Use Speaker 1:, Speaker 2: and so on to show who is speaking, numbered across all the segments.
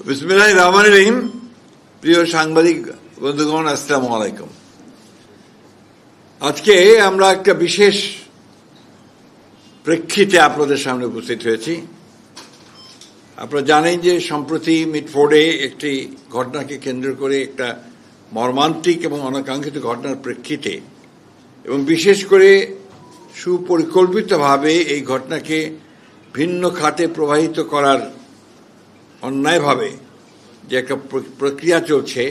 Speaker 1: বিসমিল্লাহির রহমানির রহিম। প্রিয় সাংবাদিক বন্ধুগণ, আসসালামু আলাইকুম। আজকে আমরা একটা বিশেষ প্রেক্ষিতে আপনাদের সামনে উপস্থিত হয়েছি। আপনারা জানেন যে সম্প্রতি মিটফোর্ডে একটি ঘটনাকে কেন্দ্র করে একটা মর্মান্তিক এবং অনাকাঙ্ক্ষিত ঘটনার প্রেক্ষিতে এবং বিশেষ করে সুপরিকল্পিতভাবে এই ঘটনাকে ভিন্ন খাতে প্রবাহিত করার অন্যায়ভাবে যে একটা প্রক্রিয়া চলছে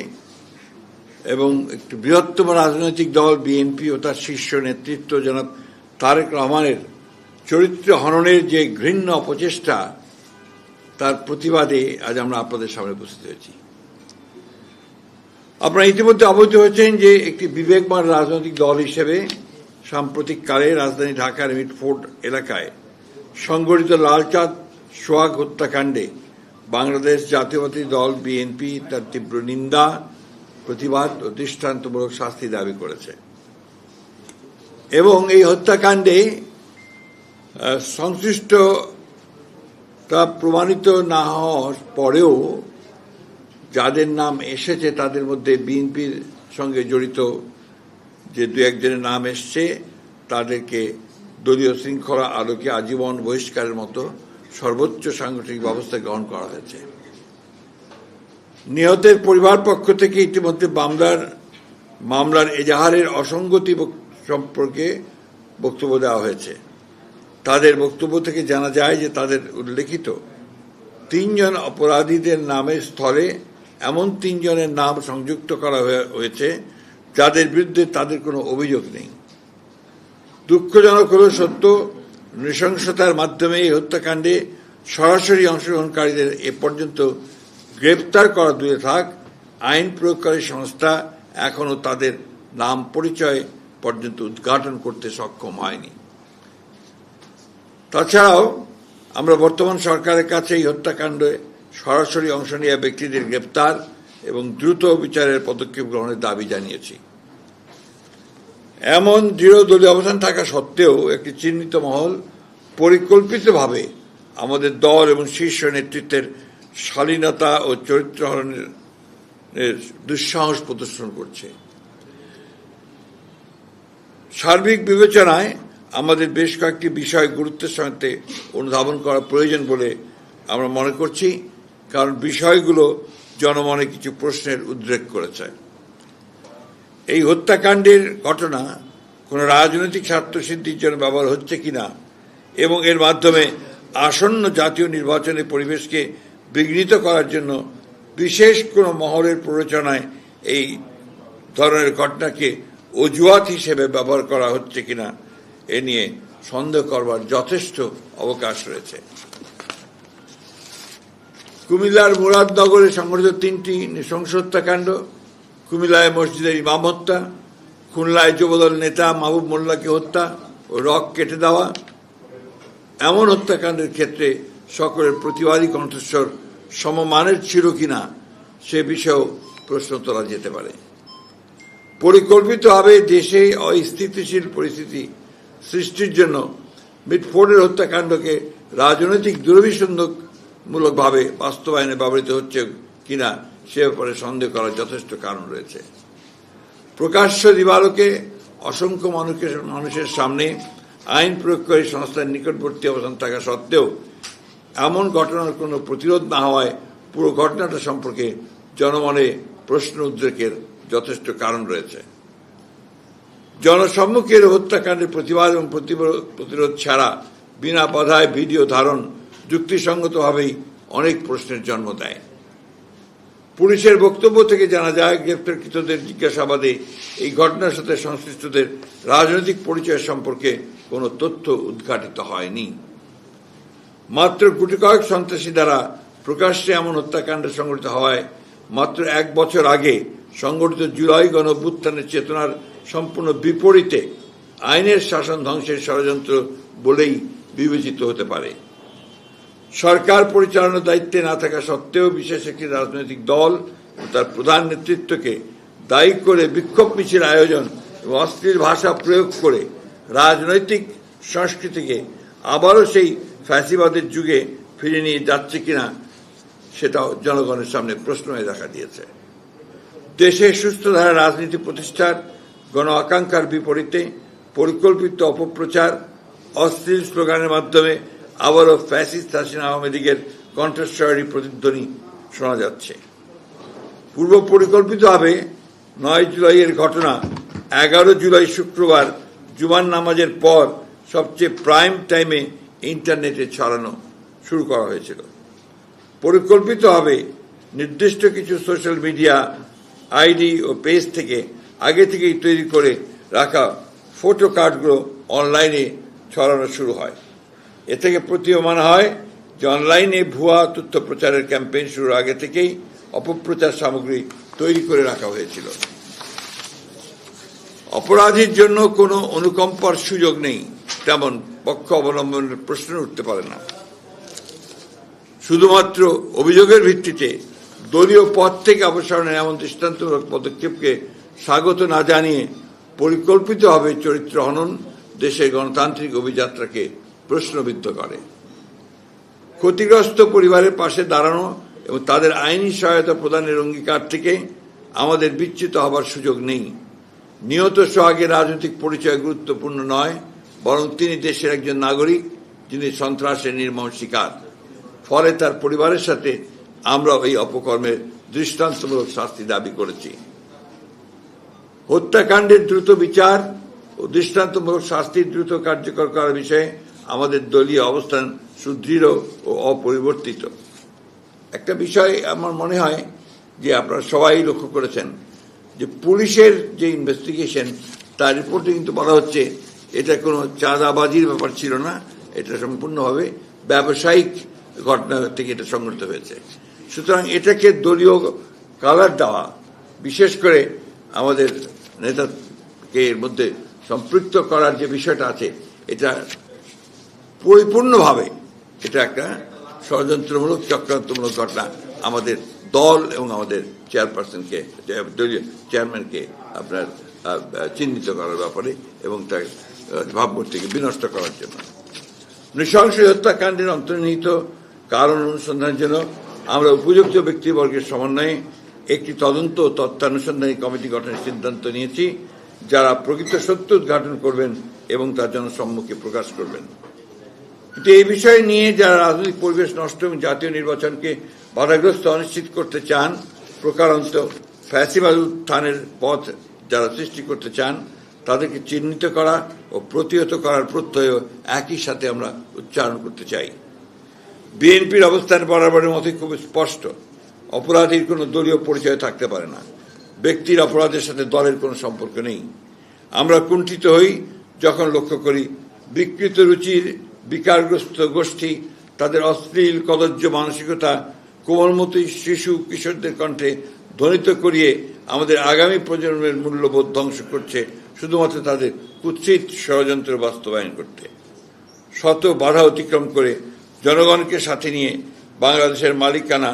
Speaker 1: এবং একটি বৃহত্তম রাজনৈতিক দল বিএনপি ও তার শীর্ষ নেতৃত্ব জনাব তারেক রহমানের চরিত্র হননের যে ঘৃণ্য অপচেষ্টা, তার প্রতিবাদে আজ আমরা আপনাদের সামনে উপস্থিত হয়েছি। আপনারা ইতিমধ্যে অবহিত হয়েছেন যে একটি বিবেকবান রাজনৈতিক দল হিসেবে সাম্প্রতিককালে রাজধানী ঢাকার মিটফোর্ড এলাকায় সংগঠিত লালচাঁদ সোহাগ হত্যাকাণ্ডে বাংলাদেশ জাতীয়তাবাদী দল বিএনপি তার তীব্র নিন্দা, প্রতিবাদ ও দৃষ্টান্তমূলক শাস্তি দাবি করেছে এবং এই হত্যাকাণ্ডে সংশ্লিষ্টতা প্রমাণিত না হওয়ার পরেও যাদের নাম এসেছে তাদের মধ্যে বিএনপির সঙ্গে জড়িত যে দু একজনের নাম এসছে তাদেরকে দলীয় শৃঙ্খলা আলোকে আজীবন বহিষ্কারের মতো সর্বোচ্চ সাংগঠনিক ব্যবস্থা গ্রহণ করা হয়েছে। নিহতের পরিবার পক্ষ থেকে ইতিমধ্যে মামলার এজাহারের অসঙ্গতি সম্পর্কে বক্তব্য দেওয়া হয়েছে। তাদের বক্তব্য থেকে জানা যায় যে তাদের উল্লেখিত 3 জন অপরাধীদের নামের স্থলে এমন 3 জনের নাম সংযুক্ত করা হয়েছে যাদের বিরুদ্ধে তাদের কোনো অভিযোগ নেই। দুঃখজনক হল সত্য, নৃশংসতার মাধ্যমে এই হত্যাকাণ্ডে সরাসরি অংশগ্রহণকারীদের এ পর্যন্ত গ্রেপ্তার করা দূরে থাক, আইন প্রয়োগকারী সংস্থা এখনও তাদের নাম পরিচয় পর্যন্ত উদ্ঘাটন করতে সক্ষম হয়নি। তাছাড়াও আমরা বর্তমান সরকারের কাছে এই হত্যাকাণ্ডে সরাসরি অংশ নেওয়া ব্যক্তিদের গ্রেপ্তার এবং দ্রুত বিচারের পদক্ষেপ গ্রহণের দাবি জানিয়েছি। এমন দৃঢ় দলীয় অবস্থান থাকা সত্ত্বেও একটি চিহ্নিত মহল পরিকল্পিতভাবে আমাদের দল এবং শীর্ষ নেতৃত্বের শালীনতা ও চরিত্র হননের দুঃসাহস প্রদর্শন করছে। সার্বিক বিবেচনায় আমাদের বেশ কয়েকটি বিষয় গুরুত্বের সাথে অনুধাবন করা প্রয়োজন বলে আমরা মনে করছি, কারণ বিষয়গুলো জনমনে কিছু প্রশ্নের উদ্রেক করেছে। এই হত্যাকাণ্ডের ঘটনা কোনো রাজনৈতিক স্বার্থসিদ্ধির জন্য ব্যবহার হচ্ছে কিনা এবং এর মাধ্যমে আসন্ন জাতীয় নির্বাচনের পরিবেশকে বিঘ্নিত করার জন্য বিশেষ কোনো মহলের প্ররোচনায় এই ধরনের ঘটনাকে অজুহাত হিসেবে ব্যবহার করা হচ্ছে কিনা এ নিয়ে সন্দেহ করবার যথেষ্ট অবকাশ রয়েছে। কুমিল্লার মুরাদনগরে সংঘটিত 3টি নৃশংস হত্যাকাণ্ড, কুমিল্লায় মসজিদের ইমাম হত্যা, খুলনায় যুবদল নেতা মাহবুব মোল্লাকে হত্যা ও রক কেটে দেওয়া, এমন হত্যাকাণ্ডের ক্ষেত্রে সকলের প্রতিবাদী কণ্ঠস্বর সমমানের ছিল কিনা সে বিষয়েও প্রশ্ন তোলা যেতে পারে। পরিকল্পিতভাবে দেশে অস্থিতিশীল পরিস্থিতি সৃষ্টির জন্য মিটফোর্ডের হত্যাকাণ্ডকে রাজনৈতিক দুরভিসন্ধমূলকভাবে বাস্তবায়নে ব্যবহৃত হচ্ছে কিনা সে ব্যাপারে সন্দেহ করার যথেষ্ট কারণ রয়েছে। প্রকাশ্য দিবালোকে অসংখ্য মানুষের সামনে আইন প্রয়োগকারী সংস্থার নিকটবর্তী অবস্থান থাকা সত্ত্বেও এমন ঘটনার কোনো প্রতিরোধ না হওয়ায় পুরো ঘটনাটা সম্পর্কে জনমনে প্রশ্ন উদ্রেকের যথেষ্ট কারণ রয়েছে। জনসম্মুখের হত্যাকাণ্ডের প্রতিবাদ এবং প্রতিরোধ ছাড়া বিনা বাধায় ভিডিও ধারণ যুক্তিসঙ্গতভাবেই অনেক প্রশ্নের জন্ম দেয়। পুলিশের বক্তব্য থেকে জানা যায়, গ্রেপ্তারকৃতদের জিজ্ঞাসাবাদে এই ঘটনার সাথে সংশ্লিষ্টদের রাজনৈতিক পরিচয় সম্পর্কে কোনো তথ্য উদ্ঘাটিত হয়নি। মাত্র গুটি কয়েক সন্ত্রাসী দ্বারা প্রকাশ্যে এমন হত্যাকাণ্ড সংঘটিত হওয়ায় মাত্র 1 বছর আগে সংঘটিত জুলাই গণঅভ্যুত্থানের চেতনার সম্পূর্ণ বিপরীতে আইনের শাসন ধ্বংসের ষড়যন্ত্র বলেই বিবেচিত হতে পারে। সরকার পরিচালনার দায়িত্বে না থাকা সত্ত্বেও বিশেষ একটি রাজনৈতিক দল ও তার প্রধান নেতৃত্বকে দায়ী করে বিক্ষোভ মিছিল আয়োজন এবং অশ্লীল ভাষা প্রয়োগ করে রাজনৈতিক সংস্কৃতিকে আবারও সেই ফ্যাসিবাদের যুগে ফিরে নিয়ে যাচ্ছে কিনা সেটাও জনগণের সামনে প্রশ্ন হয়ে দেখা দিয়েছে। দেশে সুস্থ ধারা রাজনীতি প্রতিষ্ঠার গণ আকাঙ্ক্ষার বিপরীতে পরিকল্পিত অপপ্রচার, অশ্লীল স্লোগানের মাধ্যমে আবারও ফ্যাসিস্ট হাসিনা আওয়ামী লীগের কণ্ঠস্বরেরই প্রতিধ্বনি শোনা যাচ্ছে। পূর্ব পরিকল্পিতভাবে 9 জুলাইয়ের ঘটনা 11 জুলাই শুক্রবার জুমার নামাজের পর সবচেয়ে প্রাইম টাইমে ইন্টারনেটে ছড়ানো শুরু করা হয়েছিল। পরিকল্পিতভাবে নির্দিষ্ট কিছু সোশ্যাল মিডিয়া আইডি ও পেজ থেকে আগে থেকেই তৈরি করে রাখা ফটো কার্ডগুলো অনলাইনে ছড়ানো শুরু হয়। এ থেকে প্রতীয়মান হয় যে অনলাইনে ভুয়া তথ্য প্রচারের ক্যাম্পেইন শুরুর আগে থেকেই অপপ্রচার সামগ্রী তৈরি করে রাখা হয়েছিল। অপরাধীর জন্য কোনো অনুকম্পার সুযোগ নেই, তেমন পক্ষ অবলম্বনের প্রশ্ন উঠতে পারে না। শুধুমাত্র অভিযোগের ভিত্তিতে দলীয় পদ থেকে অপসারণের এমন দৃষ্টান্তমূলক পদক্ষেপকে স্বাগত না জানিয়ে পরিকল্পিতভাবে চরিত্র হনন দেশের গণতান্ত্রিক অভিযাত্রাকে প্রশ্নবিদ্ধ করে। ক্ষতিগ্রস্ত পরিবারের পাশে দাঁড়ানো এবং তাদের আইনি সহায়তা প্রদানের অঙ্গীকার থেকে আমাদের বিচ্যুত হবার সুযোগ নেই। নিহত সোহাগের রাজনৈতিক পরিচয় গুরুত্বপূর্ণ নয়, বরং তিনি দেশের একজন নাগরিক যিনি সন্ত্রাসের নির্মম শিকার। ফলে তার পরিবারের সাথে আমরা এই অপকর্মের দৃষ্টান্তমূলক শাস্তি দাবি করেছি। হত্যাকাণ্ডের দ্রুত বিচার ও দৃষ্টান্তমূলক শাস্তির দ্রুত কার্যকর করার বিষয়ে আমাদের দলীয় অবস্থান সুদৃঢ় ও অপরিবর্তিত। একটা বিষয় আমার মনে হয় যে আপনারা সবাই লক্ষ্য করেছেন যে পুলিশের যে ইনভেস্টিগেশন তার রিপোর্টে কিন্তু বলা হচ্ছে এটা কোনো চাঁদাবাজির ব্যাপার ছিল না, এটা সম্পূর্ণভাবে ব্যবসায়িক ঘটনা থেকে এটা সংঘটিত হয়েছে। সুতরাং এটাকে দলীয় কালার দেওয়া, বিশেষ করে আমাদের নেতাকে এর মধ্যে সম্পৃক্ত করার যে বিষয়টা আছে, এটা পরিপূর্ণভাবে এটা একটা ষড়যন্ত্রমূলক চক্রান্তমূলক ঘটনা আমাদের দল এবং আমাদের চেয়ারপারসনকে, দলীয় চেয়ারম্যানকে আপনার চিহ্নিত করার ব্যাপারে এবং তার ভাবমূর্তিকে বিনষ্ট করার জন্য। নৃশংস হত্যাকাণ্ডের অন্তর্নিহিত কারণ অনুসন্ধানের জন্য আমরা উপযুক্ত ব্যক্তিবর্গের সমন্বয়ে একটি তদন্ত ও তথ্যানুসন্ধানী কমিটি গঠনের সিদ্ধান্ত নিয়েছি, যারা প্রকৃত সত্য উদ্ঘাটন করবেন এবং তার জনসম্মুখে প্রকাশ করবেন। কিন্তু এই বিষয় নিয়ে যারা রাজনৈতিক পরিবেশ নষ্ট এবং জাতীয় নির্বাচনকে বাধাগ্রস্ত অনিশ্চিত করতে চান, প্রকারান্ত ফ্যাসিবাদ উত্থানের পথ যারা সৃষ্টি করতে চান, তাদেরকে চিহ্নিত করা ও প্রতিহত করার প্রত্যয় একই সাথে আমরা উচ্চারণ করতে চাই। বিএনপির অবস্থান বরাবরের মতোই খুব স্পষ্ট। অপরাধীর কোনো দলীয় পরিচয় থাকতে পারে না। ব্যক্তির অপরাধের সাথে দলের কোনো সম্পর্ক নেই। আমরা কুণ্ঠিত হই যখন লক্ষ্য করি বিকৃত রুচির বিকারগ্রস্ত গোষ্ঠী তাদের অশ্লীল কদর্য মানসিকতা কোমলমতি শিশু কিশোরদের কণ্ঠে ধ্বনিত করিয়ে আমাদের আগামী প্রজন্মের মূল্যবোধ ধ্বংস করছে, শুধুমাত্র তাদের কুৎসিত ষড়যন্ত্র বাস্তবায়ন করতে। শত বাধা অতিক্রম করে জনগণকে সাথে নিয়ে বাংলাদেশের মালিকানা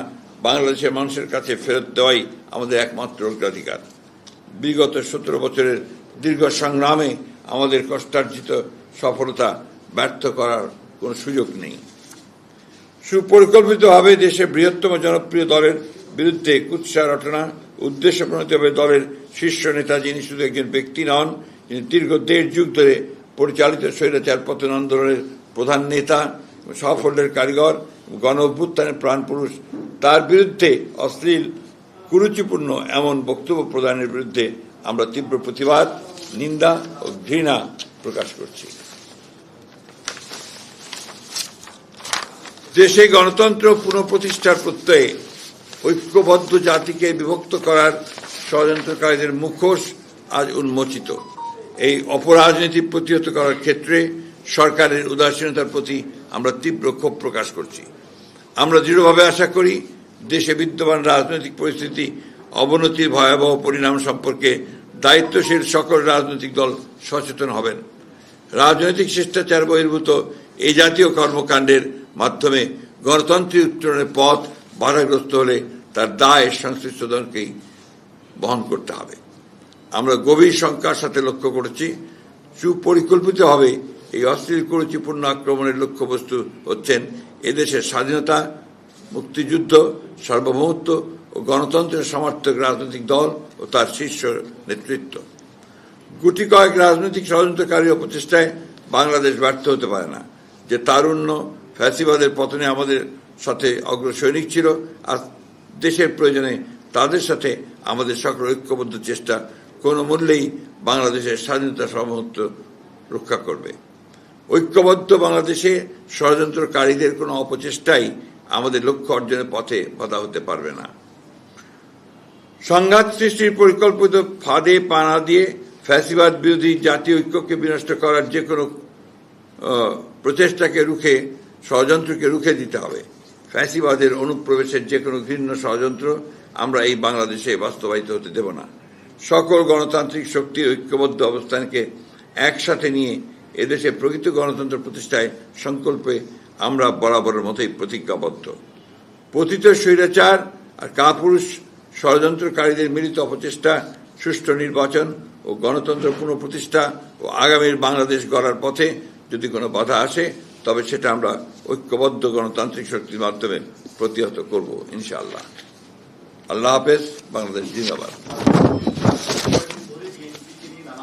Speaker 1: বাংলাদেশের মানুষের কাছে ফেরত দেওয়াই আমাদের একমাত্র অগ্রাধিকার। বিগত 17 বছরের দীর্ঘ সংগ্রামে আমাদের কষ্টার্জিত সফলতা ব্যর্থ করার কোনো সুযোগ নেই। সুপরিকল্পিতভাবে দেশের বৃহত্তম জনপ্রিয় দলের বিরুদ্ধে কুৎসা রটনা, উদ্দেশ্যপ্রণোদিতভাবে দলের শীর্ষ নেতা, যিনি শুধু একজন ব্যক্তি নন, যিনি দীর্ঘ 1.5 যুগ ধরে পরিচালিত স্বৈরাচার পতন আন্দোলনের প্রধান নেতা, সাফল্যের কারিগর, গণ অভ্যুত্থানের প্রাণপুরুষ, তার বিরুদ্ধে অশ্লীল কুরুচিপূর্ণ এমন বক্তব্য প্রদানের বিরুদ্ধে আমরা তীব্র প্রতিবাদ, নিন্দা ও ঘৃণা প্রকাশ করছি। দেশে গণতন্ত্র পুনঃপ্রতিষ্ঠার প্রত্যয়ে ঐক্যবদ্ধ জাতিকে বিভক্ত করার ষড়যন্ত্রকারীদের মুখোশ আজ উন্মোচিত। এই অপরাজনীতি প্রতিহত করার ক্ষেত্রে সরকারের উদাসীনতার প্রতি আমরা তীব্র ক্ষোভ প্রকাশ করছি। আমরা দৃঢ়ভাবে আশা করি দেশে বিদ্যমান রাজনৈতিক পরিস্থিতি অবনতির ভয়াবহ পরিণাম সম্পর্কে দায়িত্বশীল সকল রাজনৈতিক দল সচেতন হবেন। রাজনৈতিক শিষ্টাচার বহির্ভূত এই জাতীয় কর্মকাণ্ডের মাধ্যমে গণতান্ত্রিক উত্তরণের পথ বাধাগ্রস্ত হলে তার দায় সংশ্লিষ্ট দলকেই বহন করতে হবে। আমরা গভীর শঙ্কার সাথে লক্ষ্য করেছি সুপরিকল্পিতভাবে এই অশ্লীল কুরুচিপূর্ণ আক্রমণের লক্ষ্যবস্তু হচ্ছেন এদেশের স্বাধীনতা, মুক্তিযুদ্ধ, সার্বভৌমত্ব ও গণতন্ত্রের সমর্থক রাজনৈতিক দল ও তার শীর্ষ নেতৃত্ব। গুটি কয়েক রাজনৈতিক ষড়যন্ত্রকারী ও প্রচেষ্টায় বাংলাদেশ ব্যর্থ হতে পারে না। যে তারুণ্য ফ্যাসিবাদের পতনে আমাদের সাথে অগ্রসৈনিক ছিল, আর দেশের প্রয়োজনে তাদের সাথে আমাদের সকল ঐক্যবদ্ধ চেষ্টা কোনো মূল্যেই বাংলাদেশের স্বাধীনতা সার্বভৌমত্ব রক্ষা করবে। ঐক্যবদ্ধ বাংলাদেশে ষড়যন্ত্রকারীদের কোনো অপচেষ্টাই আমাদের লক্ষ্য অর্জনের পথে বাধা হতে পারবে না। সংঘাত সৃষ্টির পরিকল্পিত ফাঁদে পা না দিয়ে ফ্যাসিবাদ বিরোধী জাতীয় ঐক্যকে বিনষ্ট করার যে কোনো প্রচেষ্টাকে রুখে, ষড়যন্ত্রকে রুখে দিতে হবে। ফ্যাসিবাদের অনুপ্রবেশের যে কোনো ঘৃণ্য ষড়যন্ত্র আমরা এই বাংলাদেশে বাস্তবায়িত হতে দেব না। সকল গণতান্ত্রিক শক্তির ঐক্যবদ্ধ অবস্থানকে একসাথে নিয়ে এদেশে প্রকৃত গণতন্ত্র প্রতিষ্ঠায় সংকল্পে আমরা বরাবরের মতোই প্রতিজ্ঞাবদ্ধ। পতিত স্বৈরাচার আর কাপুরুষ ষড়যন্ত্রকারীদের মিলিত অপচেষ্টা, সুষ্ঠু নির্বাচন ও গণতন্ত্র পুনঃপ্রতিষ্ঠা ও আগামীর বাংলাদেশ গড়ার পথে যদি কোনো বাধা আসে, তবে সেটা আমরা ঐক্যবদ্ধ গণতান্ত্রিক শক্তির মাধ্যমে প্রতিহত করব ইনশাআল্লাহ। আল্লাহ হাফেজ। বাংলাদেশ জিন্দাবাদ।